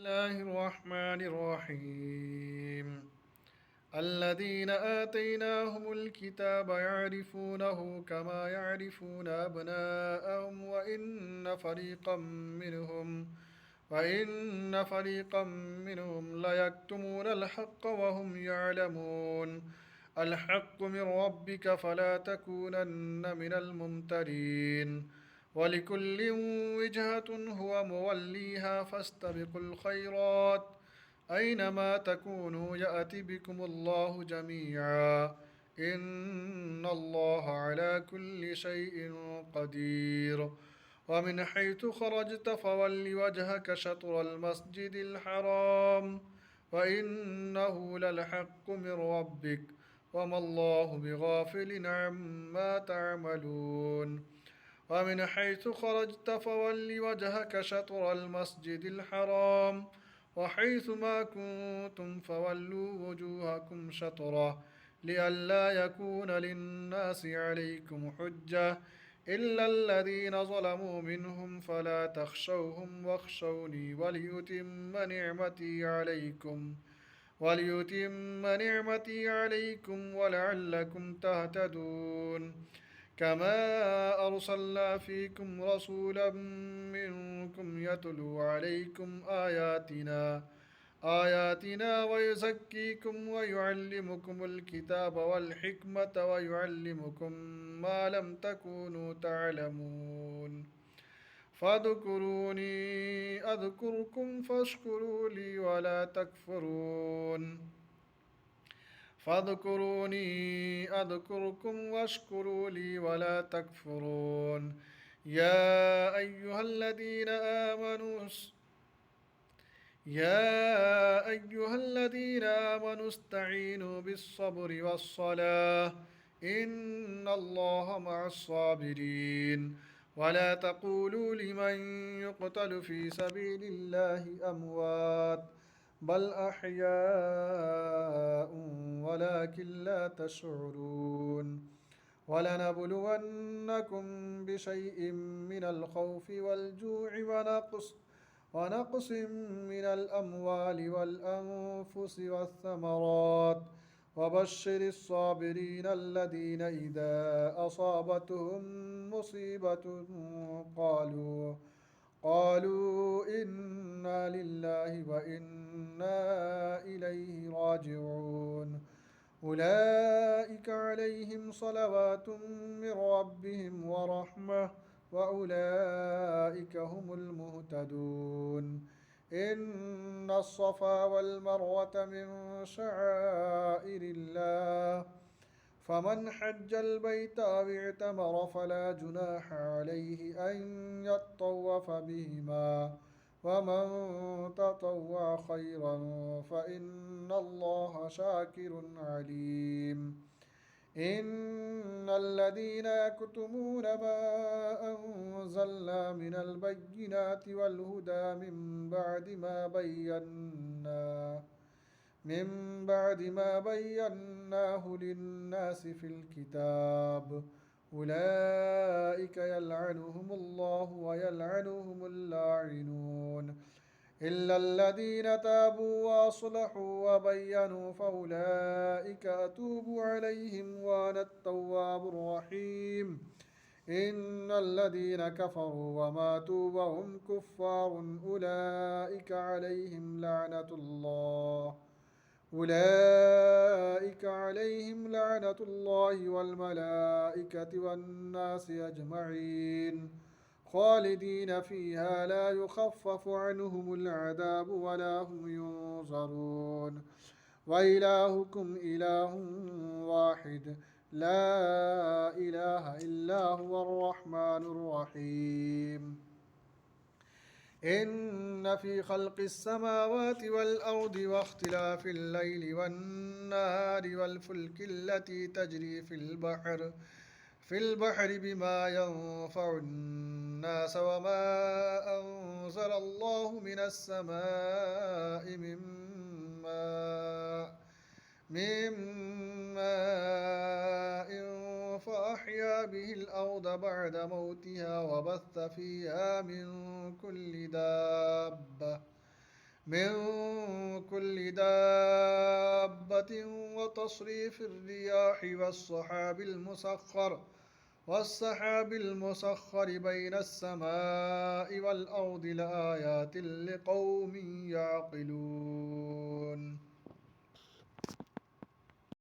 الله الرحمن الرحيم الذين آتيناهم الكتاب يعرفونه كما يعرفون أبناءهم وإن فريقا منهم ليكتمون الحق وهم يعلمون الحق من ربك فلا تكونن من الممترين ولكل وجهة هو موليها فاستبقوا الخيرات أينما تكونوا يأت بكم الله جميعا إن الله على كل شيء قدير ومن حيث خرجت فول وجهك شطر المسجد الحرام وإنه للحق من ربك وما الله بغافل عما تعملون ومن حيث خرجت فول وجهك شطر المسجد الحرام وحيث ما كنتم فولوا وجوهكم شطره لئلا يكون للناس عليكم حجة إلا الذين ظلموا منهم فلا تخشوهم واخشوني وليتم نعمتي عليكم ولعلكم تهتدون كما أرسلنا فيكم رسولا منكم يتلو عليكم آياتنا ويزكيكم ويعلمكم الكتاب والحكمة ويعلمكم ما لم تكونوا تعلمون فاذكروني أذكركم فاشكروا لي ولا تكفرون فاذكروني أذكركم واشكروا لي ولا تكفرون يا أيها الذين آمنوا استعينوا بالصبر والصلاة إن الله مع الصابرين ولا تقولوا لمن يقتل في سبيل الله أموات بل أحياء ولكن لا تشعرون ولنبلونكم بشيء من الخوف والجوع ونقص من الأموال والأنفس والثمرات وبشر الصابرين الذين إذا أصابتهم مصيبة قالوا إنا لله وإنا إليه راجعون أولئك عليهم صلوات من ربهم ورحمة وأولئك هم المهتدون إن الصفا والمروة من شعائر الله فمن حج البيت أو اعتمر فلا جناح عليه أن يطوف بهما ومن تطوع خيرا فإن الله شاكر عليم إن الذين يكتمون ما أنزلنا من البينات والهدى من بعد ما بيناه للناس في الكتاب أولئك يلعنهم الله ويلعنهم اللاعنون إلا الذين تابوا وأصلحوا وبينوا فأولئك أتوب عليهم وأنا التواب الرحيم إن الذين كفروا وماتوا وهم كفار أولئك عليهم لعنة الله والملائكة والناس أجمعين خالدين فيها لا يخفف عنهم العذاب ولا هم ينظرون وإلهكم إله واحد لا إله إلا هو الرحمن الرحيم إن في خلق السماوات والأرض واختلاف الليل والنهار والفلك التي تجري في البحر بما ينفع الناس وما أنزل الله من السماء من ماء فأحيا به الأرض بعد موتها وبث فيها من كل دابة من كل دابة وتصريف الرياح والسحاب المسخر بين السماء والأرض لآيات لقوم يعقلون